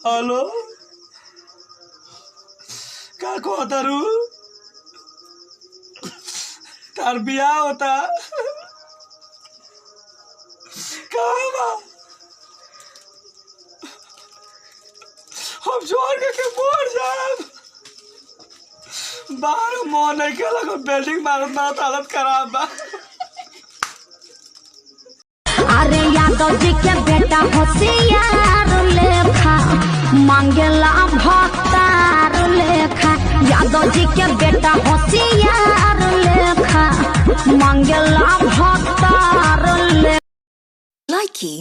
Hello का कहतारू तार बियाह होता कहाँ बा हम जोर के मोड़ जाए बाहर मोह नहीं के लगा बिल्डिंग मारत हालत खराब बा। अरे यादव जी के बेटा होशियार लेखा मांगेला भक्तार लेखा। यादव जी के बेटा होशियार लेखा मांगेला भक्तार लेखा। Likey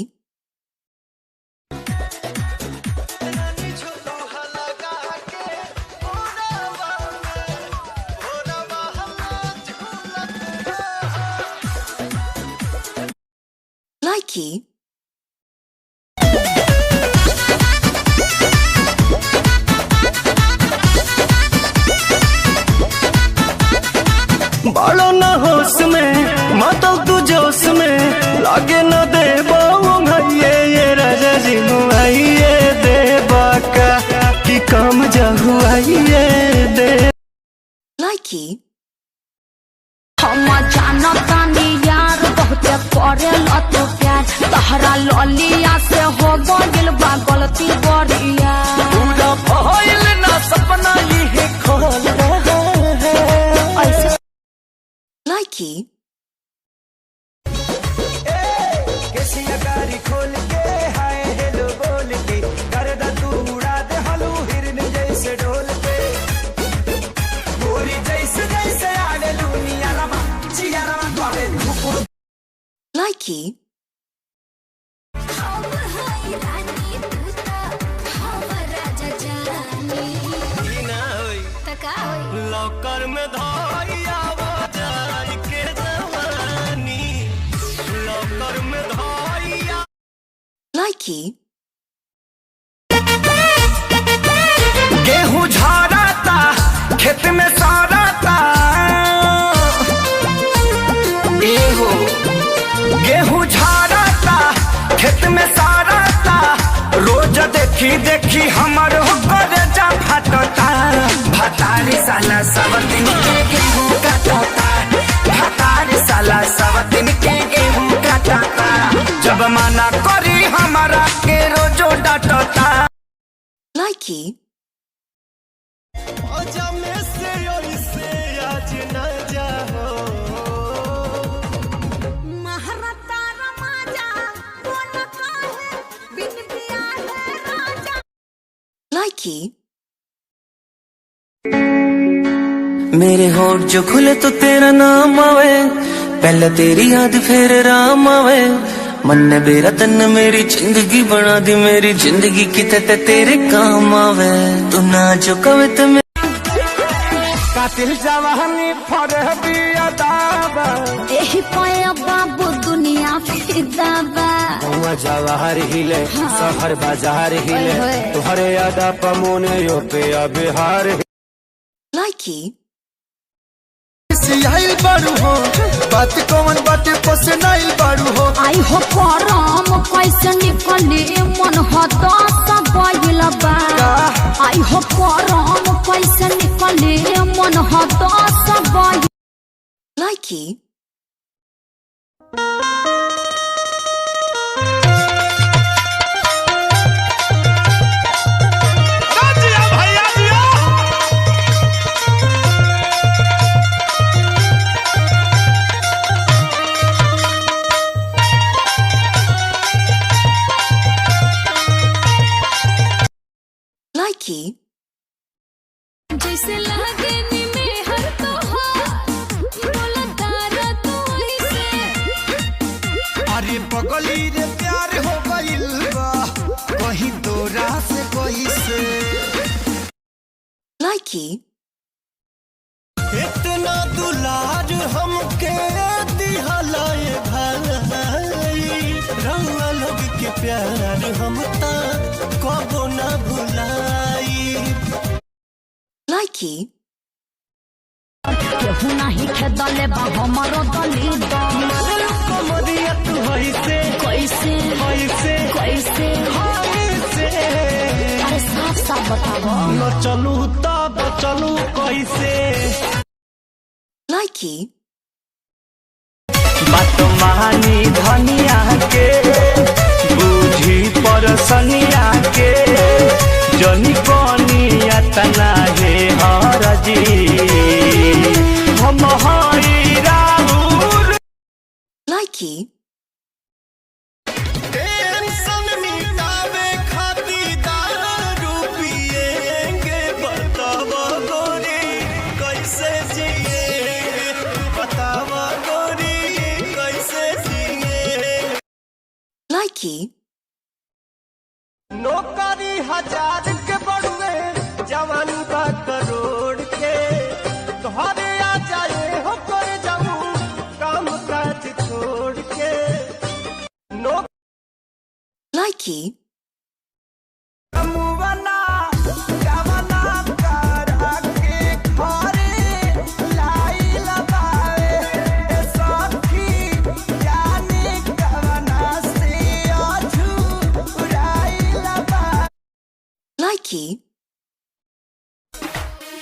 Likey बालो न होश में मातल तू जोश में लागे न दे ये राजा जी मुआइए दे बाका कि काम जहुआइए दे। Likey हम जानतानी यार बहुत करेला तो प्यार तहरा ललिया से हो गइल बा गलती बड़िया। पूरा भइल ना सपना ये खोल ऐसे Likey कैसी गाड़ी खोल के हाय हेलो बोल के कर दा तू उड़ा दे हलू हिरन जैसे ढोल पे गोरी जैसे जैसे आले दुनिया रमा चिया रमा तोरे Likey लॉकर में धाइया बजाई के जवानी लॉकर में धाइया। Likey गेहूं झाड़ाता खेत में साराता एहो गेहूं झाड़ाता खेत में साराता रोज देखी देखी हमर होकर जा फटता भतारी साला सब दिन के गेहूं काटता भतारी साला सब दिन के गेहूं काटता जब मना करी हमारा के रोजो डांटता। Likey आज न जाओ महारता रमाजा कौन काहे बिन बिया है राजा। Likey मेरे होठ जो खुले तो तेरा नाम आवे पहले तेरी याद फिर राम आवे मन ने बेरा तन मेरी जिंदगी बना दी मेरी जिंदगी कितने तेरे काम आवे तू ना जो कवित में कातिल जवानी फरहबी अदाबा एही पाया बाबू दुनिया फिदाबा। हुआ जवाहर हिले शहर बाजार हिले ओए होए। तुहरे अदा पमोने यो पे बिहार Likey आइल बारू हो बात कौन बाटे पसनाइल बारू हो आई हो करम कैसे निकले मन हता सब बा। आई हो करम कैसे निकले मन हता सब। Likey Likey जैसे लगे नी में हर तो हो बोला तारा तो ऐसे। अरे पगली रे प्यार हो गइल बा कहीं तोरा से कोई से Likey इतना दुलार हमके दिहलाए भाई रंगा लोग के प्यार हम ता कबो ना भुलाई। Likey केहू नहीं खेदले बा हमरो दली कमरिया तू कैसे कैसे कैसे कैसे कैसे अरे बताओ न चलू तब चलू कैसे Likey. बात मानी धनिया के बूझी परसनिया के जनी कनिया तना हे हरजी हम हई राहुल Likey. टेंशन मिटावे खातिर दारू पिएंगे बतावा गोरी कैसे जिए बतावा गोरी कैसे जिए Likey. नौकरी 1000 के बढ़वे जवानी बा करोड़ के तोहरे आ जाए हो कर जाऊं काम काज छोड़ के Likey. मुवना जवाना करा के घरे लाई लबावे सखी जाने कवना से अझुराई लबा Likey.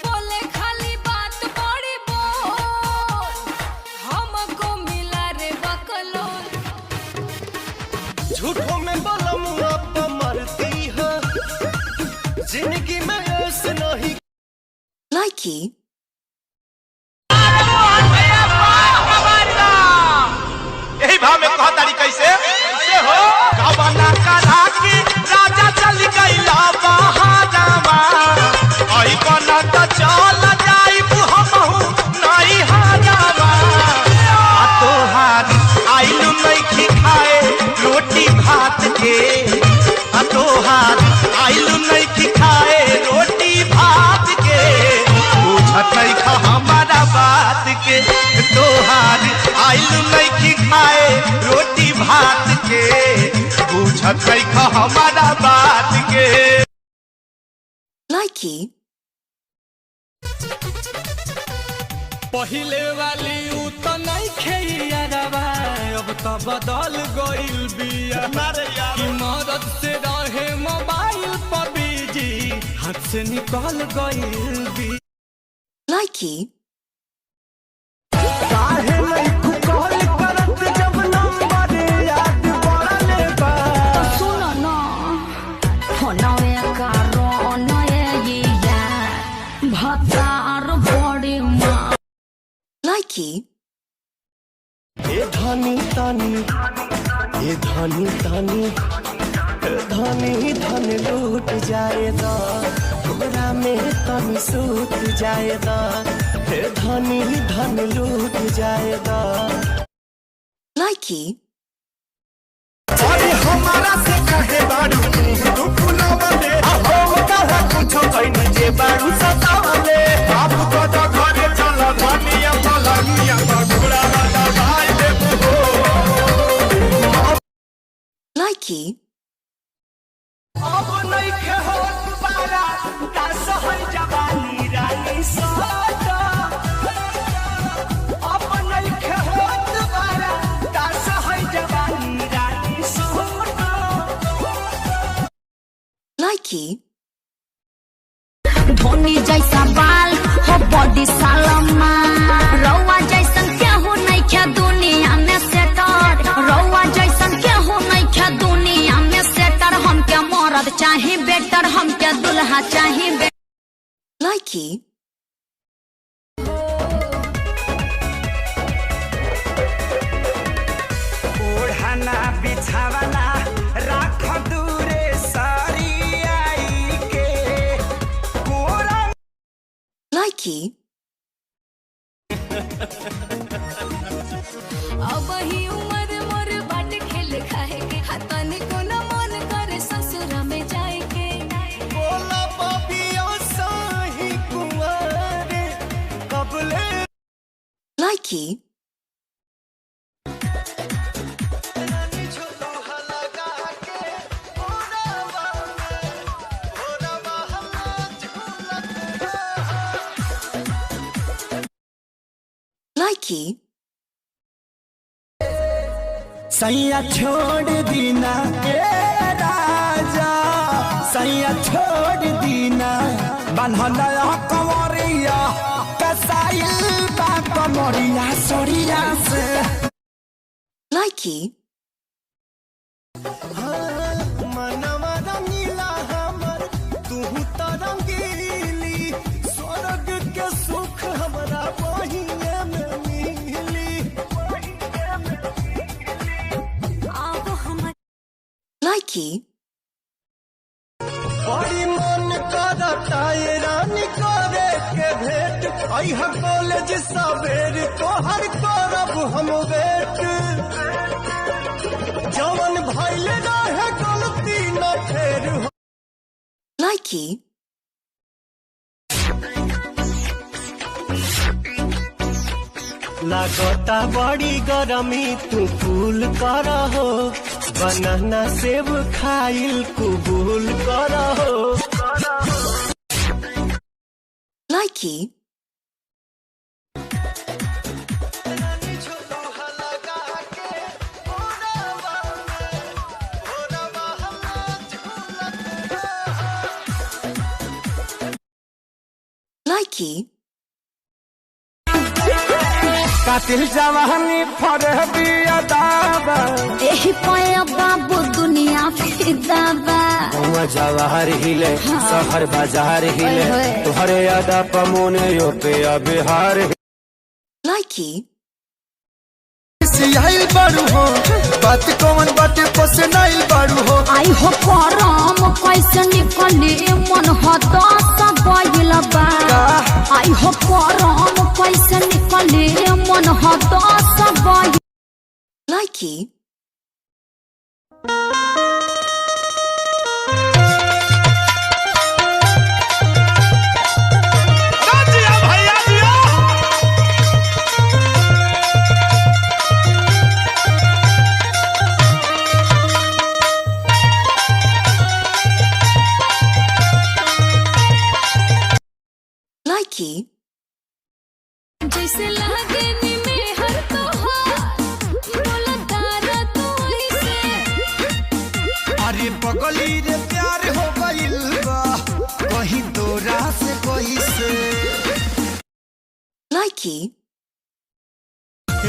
बोले खाली बात बड़ी बोल हमको मिला रे बकलोल झूठों में बलम अब मरती है जिंदगी में ऐसे नहीं Likey. यही भाव में कहा तारी कैसे हो कवना करा के राजा चल गइला बहारावा आई बना त चल जाई हमहु नहीं हारावा आ तोहार आइलू नहीं खाए रोटी भात के आ तोहार आइलू नहीं खाए रोटी भात के बुझत नहीं खा हमारा बात के तोहार आइलू नहीं खाए रोटी भात के बुझत नहीं खा हमारा बात के Likey. पहिले वाली उ तो नहीं खेइया रवा अब तो बदल गइल बिया कि मदद से रहे मोबाइल पर बिजी हाथ से निकल गइल बिया Likey. काहे नहीं तू कॉल करत जब नंबर याद पड़ले बा सुनो ना होनवे कारो नए या भतार बड़ी माँ Likey. ए धनी तनी ए धनी तनी ए धनी धन लूट जाएगा तोरा में तनी सूट जाएगा ए धनी धन लूट जाएगा Likey. अरे हमारा से कहे बारू तू फुलावले हो कहा कुछो कहीं जे बारू सतावले आप को तो घरे चल धनिया पलंगिया घोड़ा वाला भाई देबो Likey. अब नहीं के हो पारा दास है जवानी रानी सादा अब नहीं के हो पारा दास है जवानी रानी सादा Likey. धोनी जैसा बाल हो बॉडी सालमा रौआ जैसन केहू नहीं क्या दुनिया में सेटर रौआ जैसन केहू नहीं क्या दुनिया में सेटर हम क्या मरद चाहे बेटर हम क्या दुल्हा चाहे Likey. ओढ़ना बिछावना राख दूरे सारी आई के कोरा Likey. अब ही उम्र मोर बाट खेल खाए के हाथन को न मन करे ससुरा में जाए के बोला पापिया साही कुंवारे कबले Likey. Likey. सैया छोड़ दीना ए राजा सैया छोड़ दीना बनहला कंवरिया कसाइल बा कमरिया सरिया से Likey, मनवा रंगीला हमर तू तो रंगीली स्वर्ग के सुख हमरा बहिने में मिली Likey, बड़ी मन करता ये रानी करे के भेंट अइहा कॉलेज सवेर तोहर करब हम वेट जवन भइल रहे गलती न फेर हो Likey, लागता बड़ी गरमी तू फूल कर हो बनाना सेब खाइल कुबूल कर हो Likey, Likey, कातिल जवानी फरहबी अदाबा एही पाया बाबू दुनिया फिदा बा हुआ जवाहर हिले शहर बाजार हिले ओए होए। तुहरे यादा पमोने यो पे बिहार Likey, सियाइल बारू हो बात कौन बाटे पसनाइल बारू हो आई हो करम कैसे निकली मन हदस गइल बा आई हो करम कैसे निकली मन हदस गइल Likey, Likey, जैसे लागे नी में हर तोहार बोला तारा तू ऐसे अरे पगली रे प्यार हो गइल बा कहीं तोरा से कोई से Likey,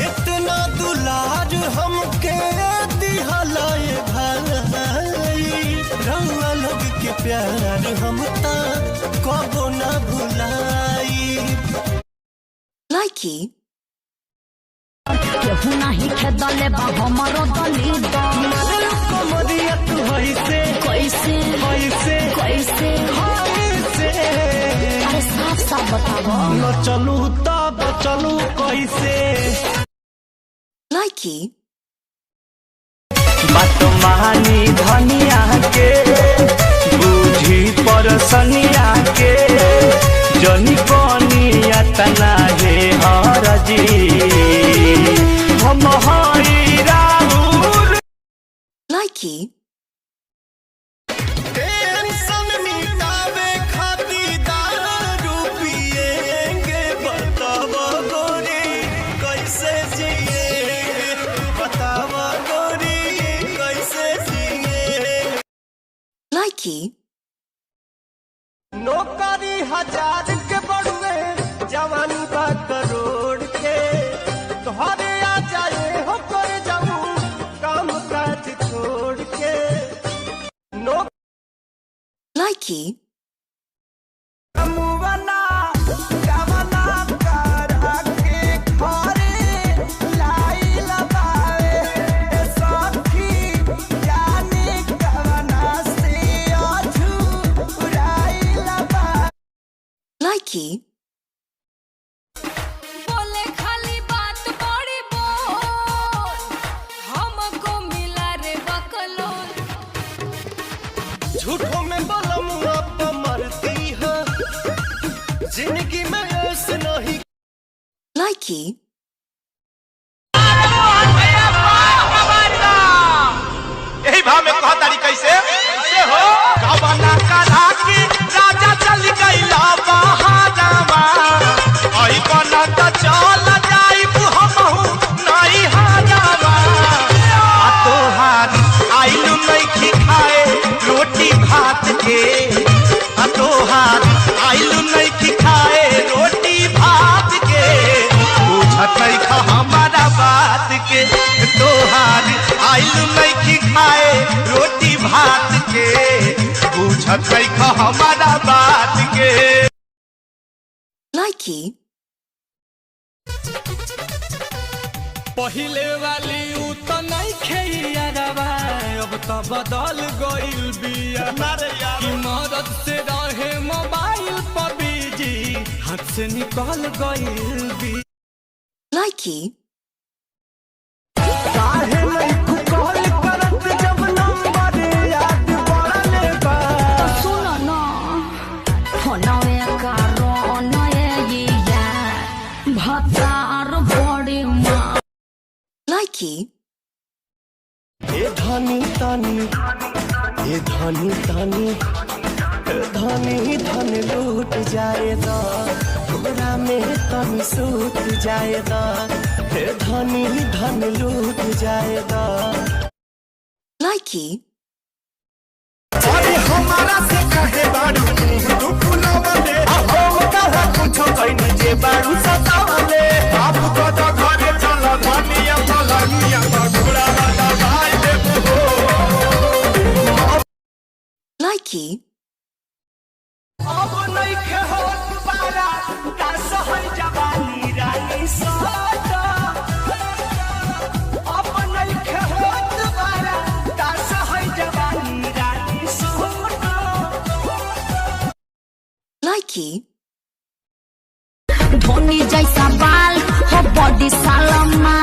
इतना दुलार हमके दिहलाए भाई रंगा लोग के प्यार हम ता कबो ना भुलाई Likey, केहू नाही खेदले बा हमरो दली द कमरिया तू ऐसे कैसे ऐसे कैसे ऐसे अरे साफ साफ बताओ न चलू तब चलू कैसे Likey, बात महानी धनिया के बूझी परसनिया के जनी कनिया तना हे हरजी हम हई राहुल Likey, टेंशन मिटावे खातिर दारू पिएंगे बताव गोरी कैसे जिएंगे बताव गोरी कैसे जिएंगे Likey, नौकरी 1000 के बढ़वे जवानी बा करोड़ के तोहरे आ जाए हो कर जाऊं काम काज छोड़ के Likey, मुवना कामना करा के घरे लाई लबावे सखी जाने कवना से अझुराई लबा Likey, बोले खाली बात बड़ी बोल हमको मिला रे बकलोल झूठों में बलमुआ पे मरती है जिंदगी में ऐसे नहीं Likey, यही भाव में कहा तारी कैसे हो गवना करा की राजा चल गइला बहारावा आई बना त चल जाई हमहू नहीं हारावा आ तोहार आइलू नहीं खाए रोटी भात के बुझत नहीं खा हमारा बात के। likey, पहिले वाली उ त नहीं खेइयारवा अब त बदल गइल बिया। कि मदद से रहे मोबाइल पर बिजी हाथ से निकल गइल बिया। likey, काहे नहीं तू कॉल करत जब नंबर याद पड़ले बा। सुनो न हो नवे कारो नए ये भतार बड़ी माँ likey, ए धनी तनी ए धनी तनी ए धनी धन लूट जाएगा हमरा में तनी सूत जाएगा ए धनी धन लूट जाएगा। likey, अरे हमारा से कहे बारू तू फुलावले हम कहा कुछो कइने जे बारू सतावले आप को तो घरे चल धनिया फलनिया घोड़ा वाला भाई देबो likey, अब नहीं के हो दोबारा का सहल जवानी रानी सादा। अब नहीं के हो दोबारा का सहल जवानी रानी सादा। likey, धोनी जैसा बाल हो बॉडी सालमा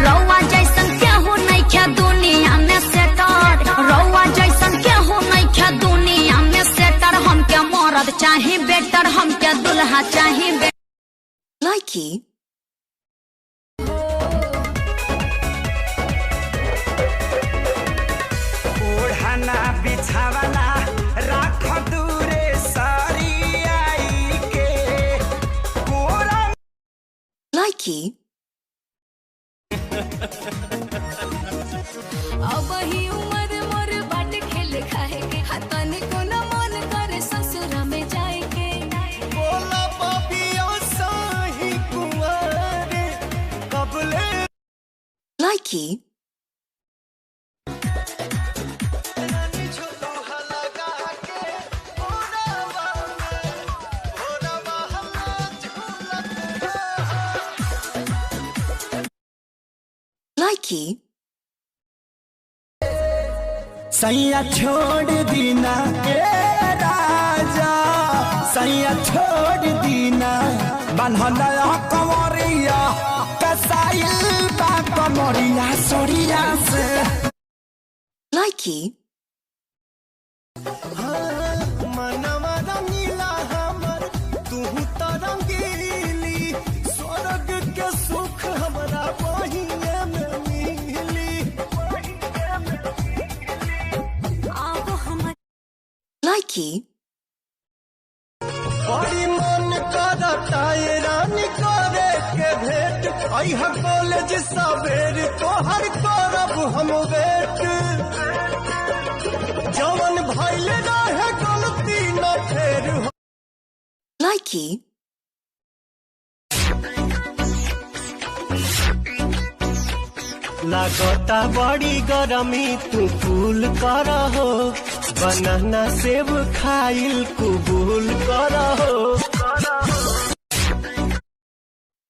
रौआ जैसन केहू नहीं खे दुनिया में सेटर रौआ जैसन केहू नहीं खे दुनिया में सेटर हमके मरद चाही बेटर हमके दुल्हा चाही likey, ओढ़ना बिछावना राख दूरे सारी आई के कोरा likey, अब ही उम्र मोर बाट खेल खाए के हतन को न मन करे ससुरा में जाए के बोला पापिया साही कुंवारे कबले likey, छोटू हलगा के ओरावा हल्ला झूलत likey, सैया छोड़ दीना के राजा सैया छोड़ दीना बन्हल कमरिया कसाइल बा कमरिया सोरिया से। likey, मनवा रंगीला हमर तू तो रंगीली स्वर्ग के सुख हमरा बहिए में मिली। अब हम likey, बड़ी मन करता ये रानी करे के भेंट अइह कॉलेज सवेर तोहर करब हम वेट जवन भइल रहे गलती न फेर हो। likey, लागता बड़ी गरमी तू कूल कर हो बनाना सेब खाइल कुबूल कर हो।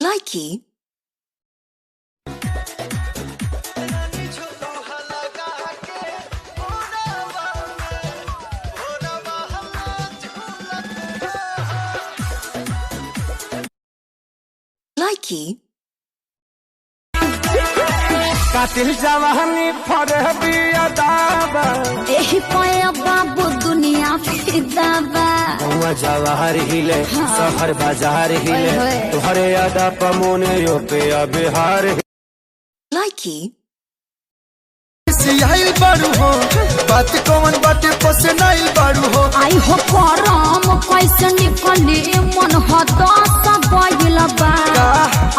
likey, likey, कातिल जवानी फरहबी अदाबा एही पाया बाबू दुनिया फिदा बा हुआ जवाहर हिले शहर बाजार हिले ओए होए। तुहरे अदा पमोने यो पे बिहार likey, सियाइल बारू हो बात कौन बाटे पसनाइल बारू हो। आई हो करम कैसे निकली मन हताश गइल बा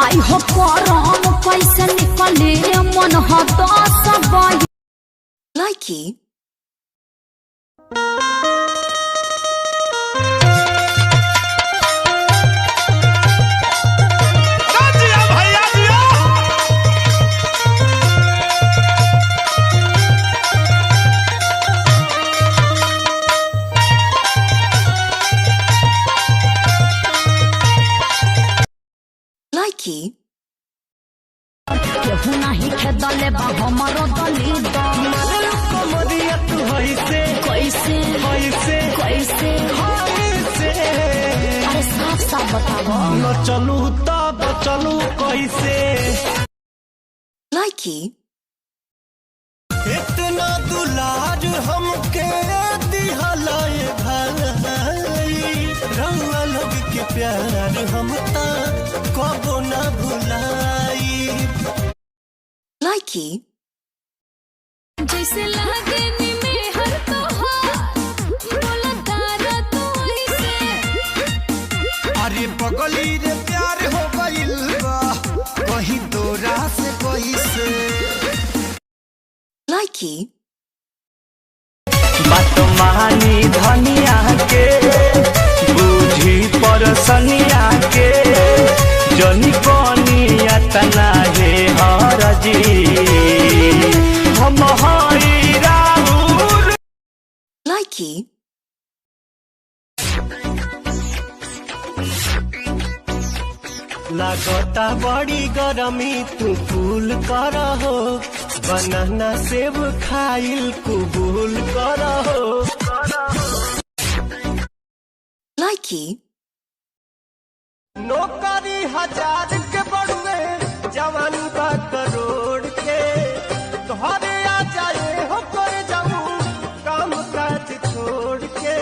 आई हो करम कैसे निकली मन हताश गइल likey, जिया भैया जिया। गजबे बा हमारो दलीद मारे कमरिया तू कैसे कैसे कैसे कैसे कैसे अरे साफ साफ बताओ न चलू तब चलू कैसे Likey, इतना दुलार हमके दिहलाए भाई रंगा लग के प्यार हम ता कबो ना भुलाई Likey, जैसे लागे नी में हर तो बोला तारा तू ऐसे अरे बगली रे प्यार हो गइल बा कहीं तोरा से कैसे Likey, बात मानी धनिया के बूझी परसनिया के जनी कनिया तना हे हरजी हम हई राहुल Likey, लागता बड़ी गरमी तू फूल कर हो बनाना सेब खाइल कुबूल कर हो Likey, नौकरी 1000 के बढ़वे जवानी बा करोड़ के तोहरे आ जाए हो कर जाऊं काम काज छोड़ के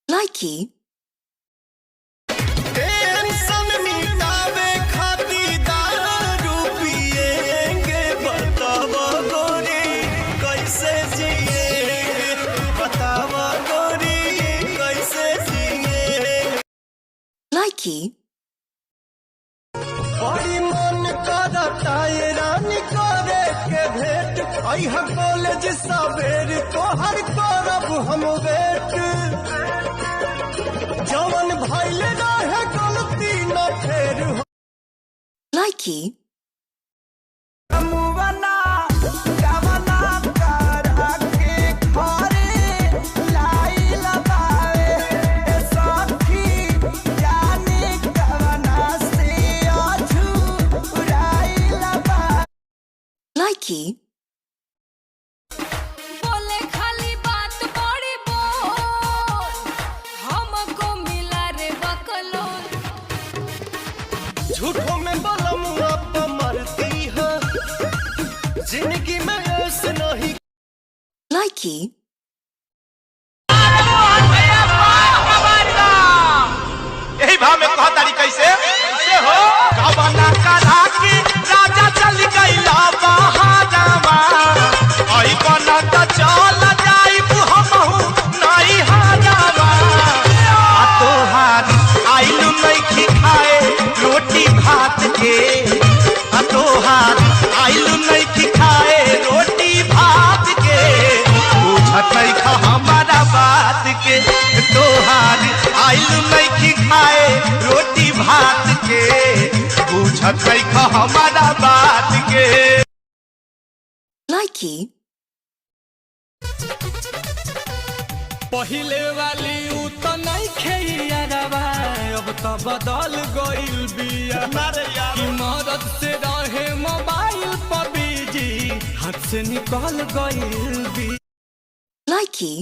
Likey, टेंशन मिटावे खातिर दारू पिएंगे बतावा गोरी कैसे जिएंगे बतावा गोरी कैसे जिएंगे Likey, बड़ी मन करता ये रानी करे के भेंट अइहा कॉलेज सवेर तोहर करब हम वेट जवन भइल रहे गलती न फेर हो Likey, मुवना गावना करा के घरे लाई लबावे सखी जाने कवना से अछुराई लबा Likey, बोले खाली बात बड़ी बोल हमको मिला रे बकलोल झूठों में बलम अब मरती है जिंदगी में ऐसे नहीं Likey, यही भाव में कहा तारी कैसे कैसे हो गावना करा के राजा चल गइला बहारावा आई बना त चल जाई हमहु नहीं हारावा आ तोहार आइलू नहीं खाए रोटी भात के आ तोहार आइलू नहीं खाए रोटी भात के बुझत नहीं खा हमारा बात के तोहार आइलू नहीं खाए रोटी भात के बुझत नहीं खा हमारा बात के Likey, पहिले वाली उ तो नहीं खेइयारवा अब तो बदल गइल बिया कि मदद से रहे मोबाइल पर बिजी हाथ से निकल गइल बिया Likey,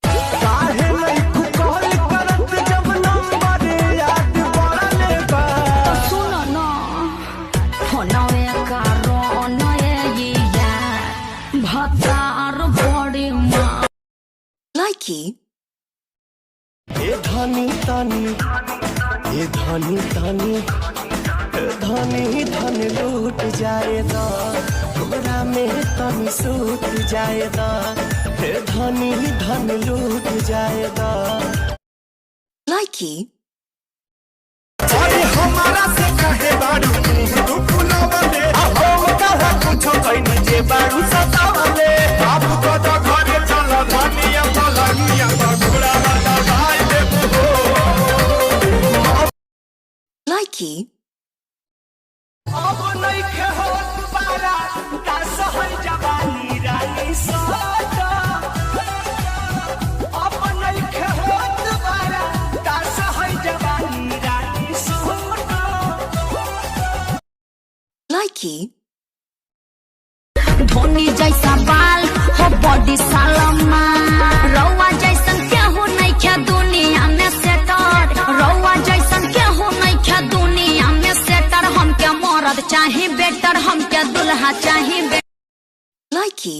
काहे नहीं तू कॉल करत जब नंबर याद पड़ले बा सुनो ना होनवे कारो नए ये भतार बड़ी माँ Likey, ए धनी तनी ए धनी तनी ए धनी धन लूट जाएगा तोरा में तनी सूट जाएगा ए धनी धन लूट जाएगा Likey, अरे हमारा से कहे बारू तू फुलावले हो कहा कुछ कहीं जे बारू सतावले आप को तो घरे चल धनिया पलनिया घोड़ा वाला भाई देबो Likey, अब नहीं के हो पारा का सहल जवानी रानी साटा अब नहीं के हो पारा का सहल जवानी चाहे बेटर हमके दुल्हा चाहे Likey.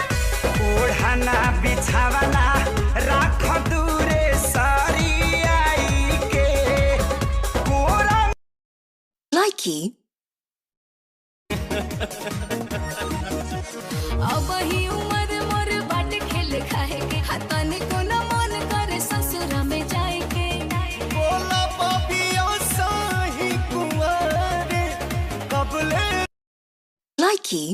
ओढ़ना बिछावना राख दूरे सारी आई के कोरा Likey. अब ही उम्र मोर बाट खेल खाए के हतन को न मन करे ससुरा में जाए के बोला पापिया साही कुंवारे कबले Likey.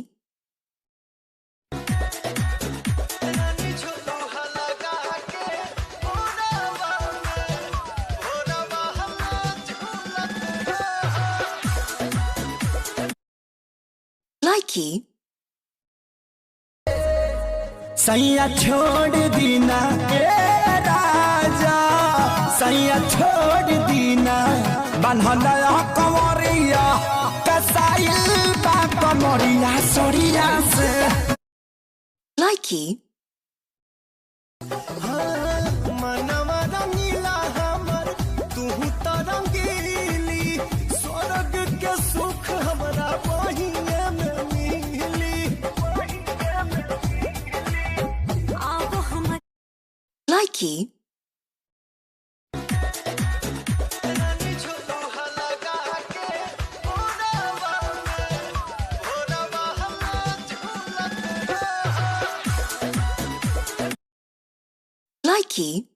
Likey. सैया छोड़ दीना ए राजा सैया छोड़ दीना बनहला कंवरिया कसाइल बा कमरिया सरिया से Likey. मनवा रंगीला हमर तू तो रंगीली स्वर्ग के सुख हमरा बहिने में मिली अब हम Likey. Likey.